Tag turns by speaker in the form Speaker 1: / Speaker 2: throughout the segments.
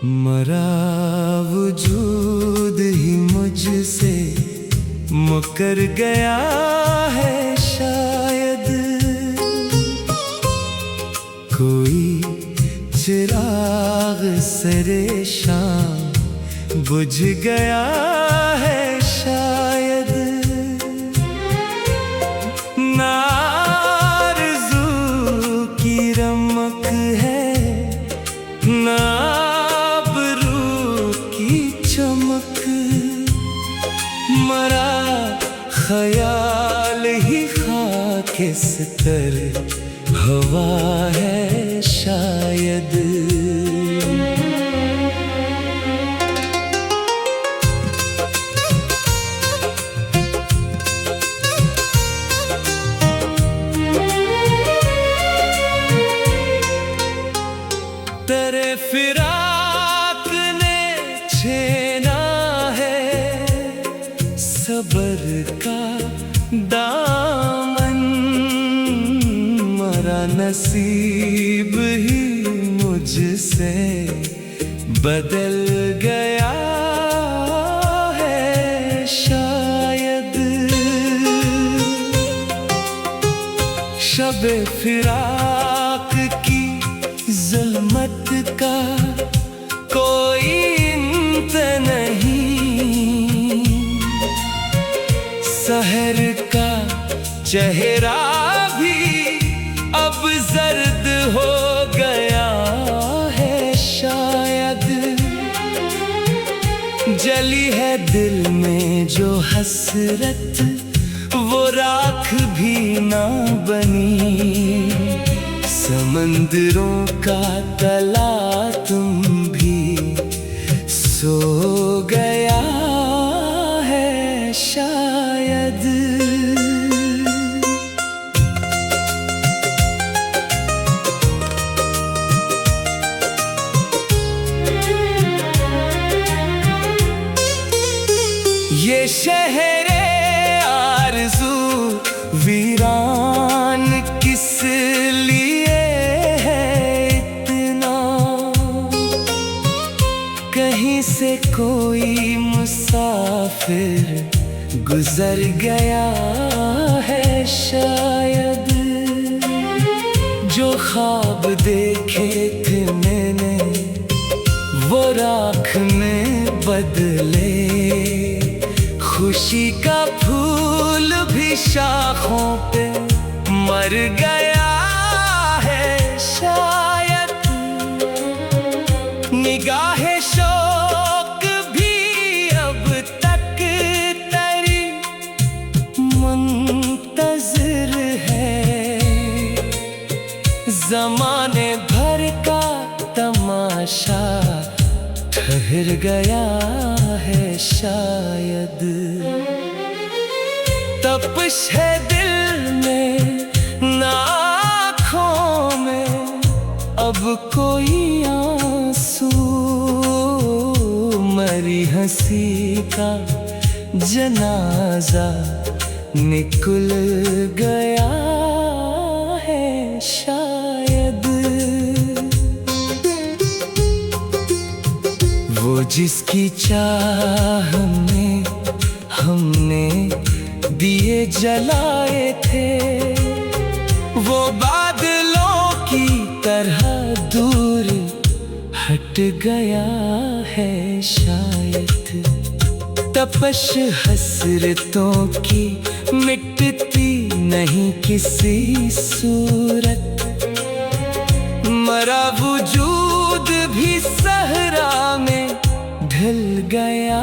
Speaker 1: मरा वजूद ही मुझसे मुकर गया है शायद। कोई चिराग सरे शाम बुझ गया है शायद। ना आरज़ू की रमक है, ना आबरू की चमक। मरा ख्याल ही खाकिस्तर हवा है शायद। तेरे फिराक ने छेना है सब्र का दामन। मरा नसीब ही मुझसे बदल गया है शायद। शब फिराक की ज़ुल्मत का कोई अंत नहीं। सहर का चेहरा भी अब जर्द हो गया है शायद। जली है दिल में जो हसरत वो राख भी ना बनी। समंदरों का तला तुम भी सो गया है शायद। ये शहरे आरज़ू वीरान किस लिए है इतना। कहीं से कोई मुसाफिर गुजर गया है शायद। जो ख्वाब देखे थे मैंने वो राख में बदले। खुशी का फूल भी शाखों पे मर गया है शायद। निगाहे शौक भी अब तक तेरी मुंतज़िर है। ज़माने भर का तमाशा ठहर गया है शायद। तपिश है दिल में ना आँखों में अब कोई आंसू। मरी हंसी का जनाजा निकल गया है शायद। वो जिसकी चाह में हमने दिए जलाए थे वो बादलों की तरह दूर हट गया है शायद। तपश हसरतों की मिटती नहीं किसी सूरत। मरा वजूद भी सहरा में ढल गया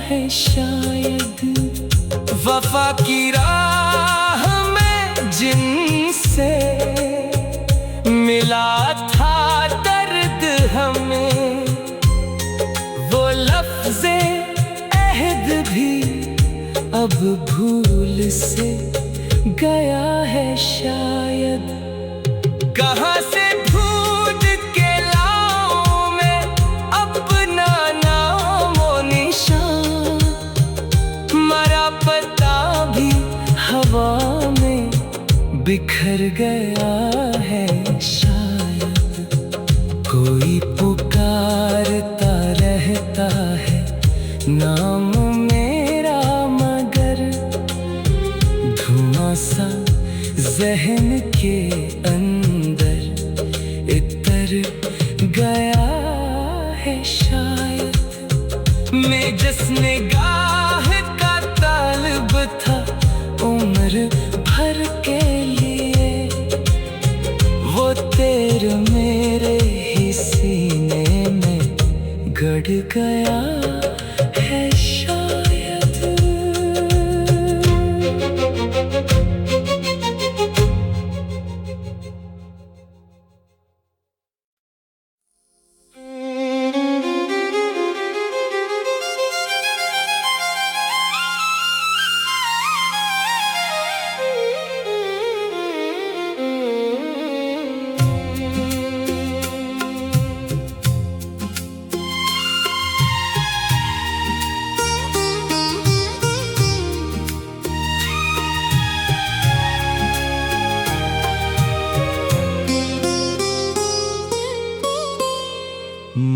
Speaker 1: है शायद। वफा की राह में जिनसे मिला था दर्द हमें वो लफ्ज़े अहद भी अब भूल से गया है शायद। कहाँ से ढूंढ के लाऊं मैं अपना नाम व निशान। मरा पता भी हवा में बिखर गया है शायद। कोई पुकारता रहता है नाम मेरा, मगर धुआं सा ज़हन के अंदर इतर गया है शायद। मैं जिस निगाह का तालिब था उम्र भर के लिए, वो तेरे मेरे ही सीने में गड़ गया है शायद।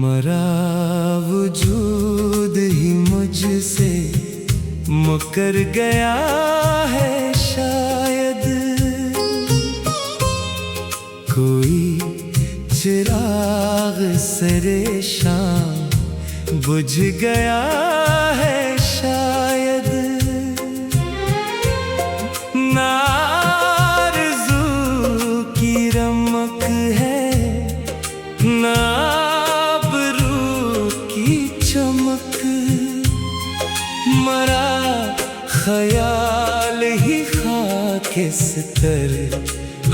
Speaker 1: मरा वजूद ही मुझसे मुकर गया है शायद। कोई चिराग सरे शाम बुझ गया है शायद। ना आरज़ू की रमक है ना मरा ख्याल ही खाकिस्तर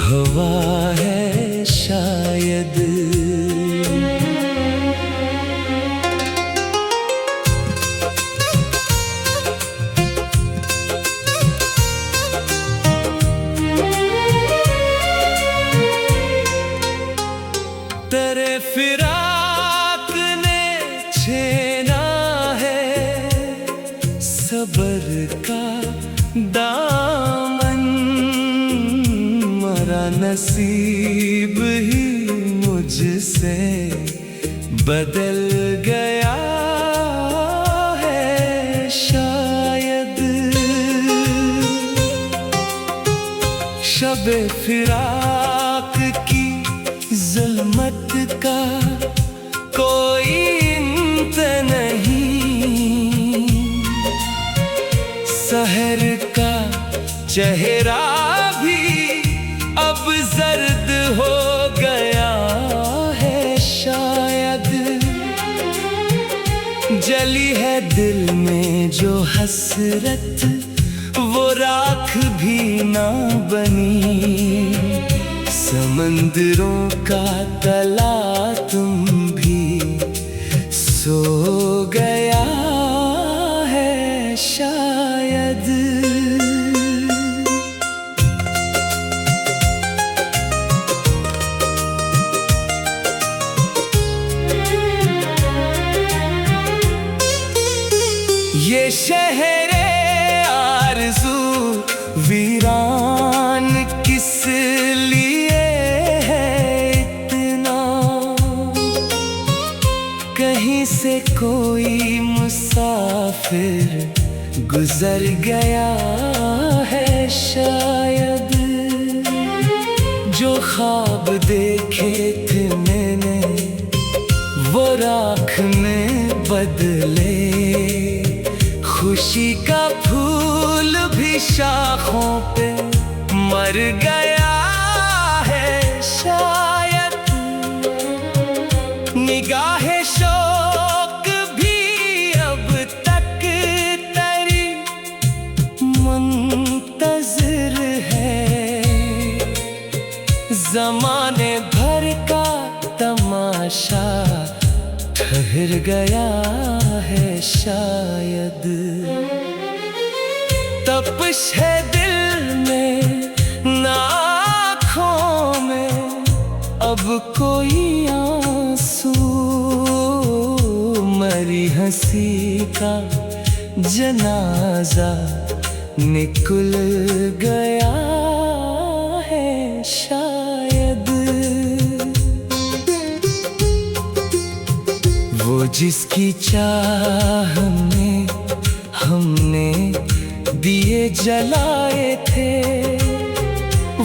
Speaker 1: हवा है शायद। तेरे फिराक ने छेना है सबर का दामन, मरा नसीब ही मुझसे बदल गया है शायद। शब फिराक की ज़ुल्मत का कोई अंत नहीं, सहर का चेहरा भी अब जर्द हो गया है शायद। जली है दिल में जो हसरत वो राख भी ना बनी, समंदरों का तला तुम भी सो गया है शायद। ये शहरे आरज़ू वीरान किस लिए है इतना, कहीं से कोई मुसाफिर गुजर गया है शायद। जो ख्वाब देखे थे मैंने वो राख में बदले, खुशी का फूल भी शाखों पे मर गया है शायद। निगाहे शौक भी अब तक तेरी मुंतज़िर है, ज़माने भर का तमाशा ठहर गया है शायद। तपिश है दिल में ना आँखों में अब कोई आंसू, मरी हंसी का जनाजा निकल गया है शायद। वो जिसकी चाह में हमने दिए जलाए थे,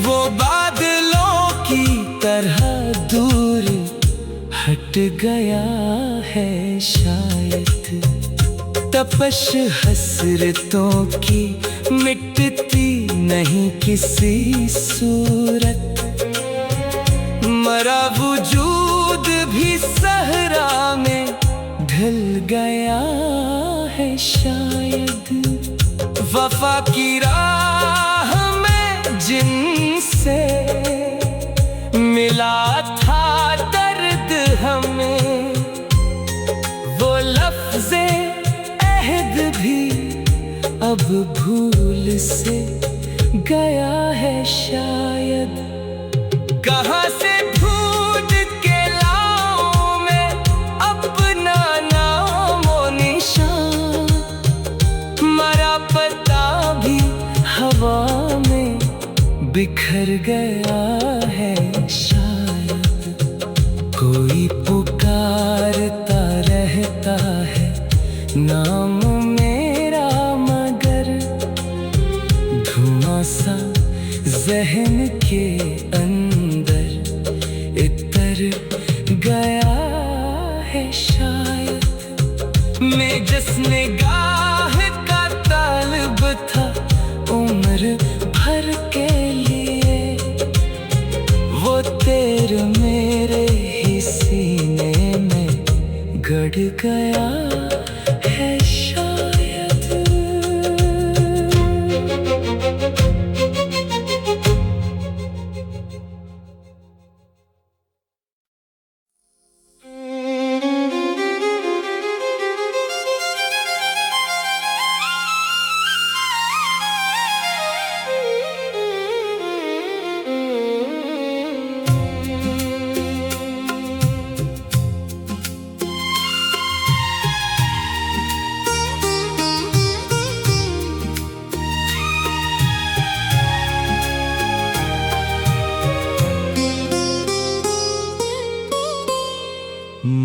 Speaker 1: वो बादलों की तरह दूर हट गया है शायद। तपश हसरतों की मिटती नहीं किसी सूरत, मरा वजूद भी सहरा में ढल गया है शायद। वफा की राह में जिनसे मिला था दर्द हमें, वो लफ्ज़े अहद भी अब भूल से गया है शायद। कहाँ से ढूंढ के लाऊं मैं अपना नामो निशान, मरा पता भी हवा में बिखर गया है शायद। कोई पुकारता रहता है नाम मेरा, मगर धुआं सा ज़हन के अंदर इतर गया है शायद। मैं जिस निगाह का तालिब था उम्र भर के लिए, वो तेरे मेरे ही सीने में गड़ गया है शायद।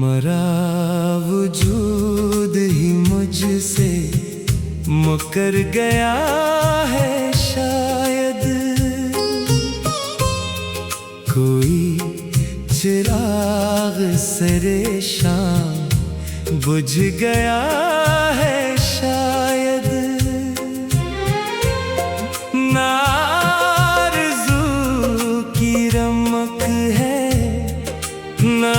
Speaker 1: मरा वजूद ही मुझसे मुकर गया है शायद। कोई चिराग सरे शाम बुझ गया है शायद। नारज़ू की रमक है ना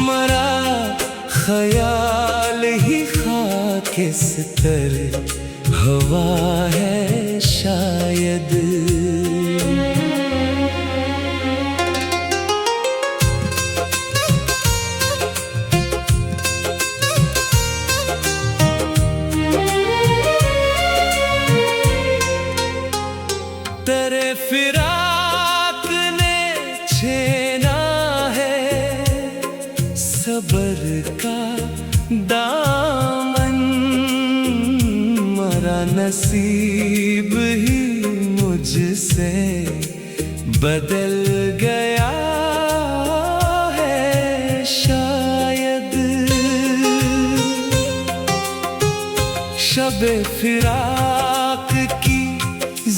Speaker 1: मरा ख्याल ही खाकिस्तर हवा है शायद। तेरे फिराक ने छेना सबर का दामन, मरा नसीब ही मुझसे बदल गया है शायद। शब-ए फिराक की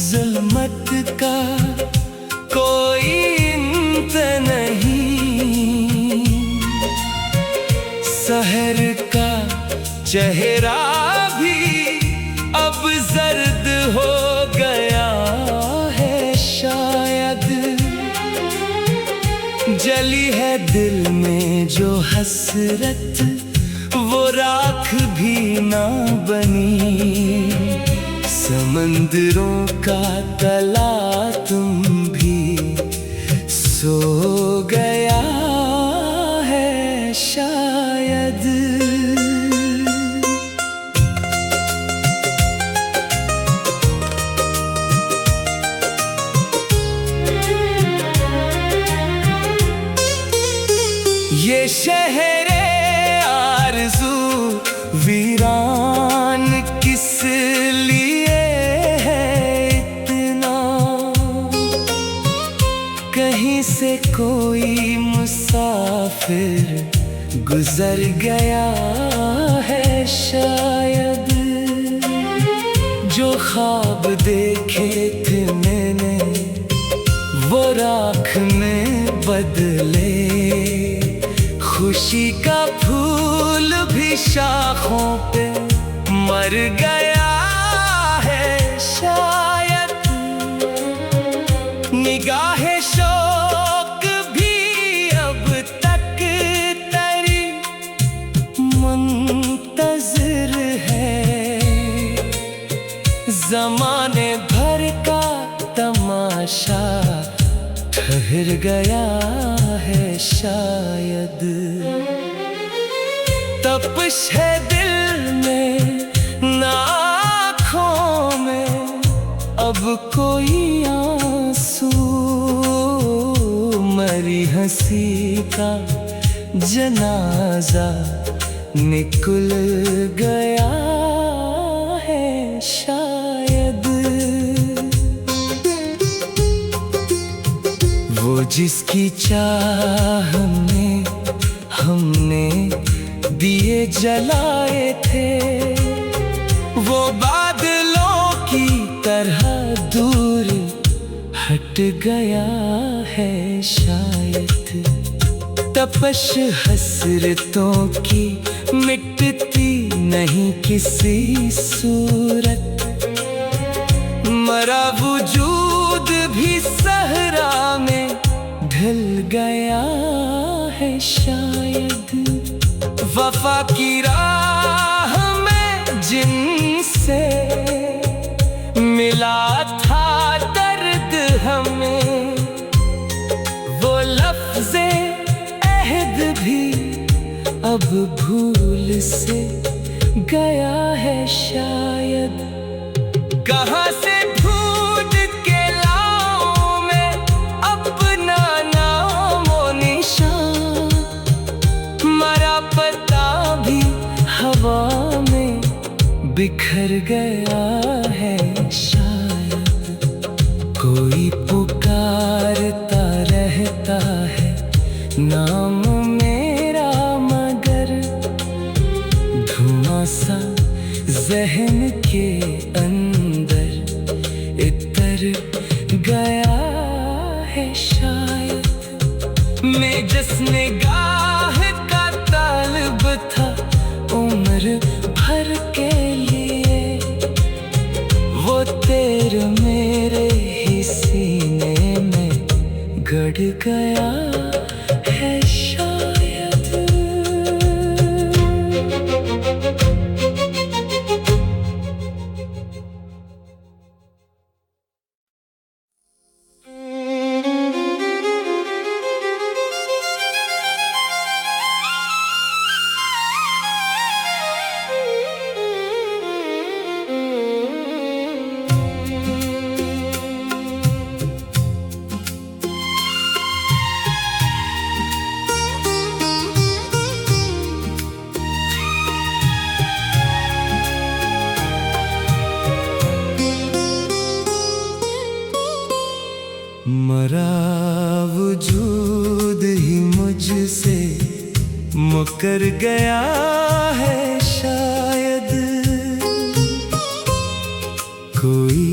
Speaker 1: ज़ल्मत का कोई अंत नहीं, सहर का चेहरा भी अब जर्द हो गया है शायद। जली है दिल में जो हसरत वो राख भी ना बनी, समंदरों का तला तुम भी सो गया है शायद। ये शहरे आरज़ू वीरान किस लिए है इतना, कहीं से कोई मुसाफिर गुजर गया है शायद। जो ख्वाब देखे थे मैंने वो राख में बदले। खुशी का फूल भी शाखों पे मर गया है शायद। निगाहे शौक भी अब तक तेरी मुंतज़िर है। ज़माने भर का तमाशा ठहर गया है शायद। तपिश है दिल में ना आँखों में अब कोई आंसू। मरी हंसी का जनाजा निकल गया है शायद। वो जिसकी चाह में हमने दिए जलाए थे वो बादलों की तरह दूर हट गया है शायद। तपश हसरतों की मिटती नहीं किसी सूरत। मरा वजूद भी सहरा में ढल गया है शायद। वफा की राह में जिनसे मिला था दर्द हमें वो लफ्ज़े अहद भी अब भूल से गया है शायद। कहाँ से ढूंढ के लाऊं मैं अपना नाम और निशान। मरा पता भी हवा में बिखर गया है शायद। कोई पुकारता रहता है नाम मेरा मगर धुआं सा ज़हन के अंदर इतर गया है शायद। मैं जिस निगाह का तालिब था उम्र भर के लिए वो तेरे मेरे ही सीने में गड़ गया है शायद। मरा वजूद ही मुझसे मुकर गया है शायद। कोई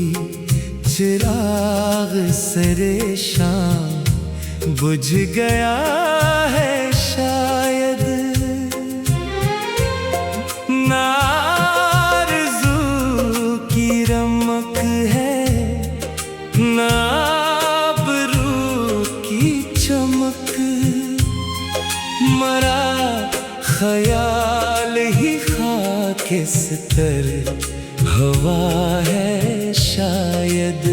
Speaker 1: चिराग सरे शाम बुझ गया है शायद। ना आरज़ू की रमक है ना मरा ख्याल ही खाकिस्तर हवा है शायद।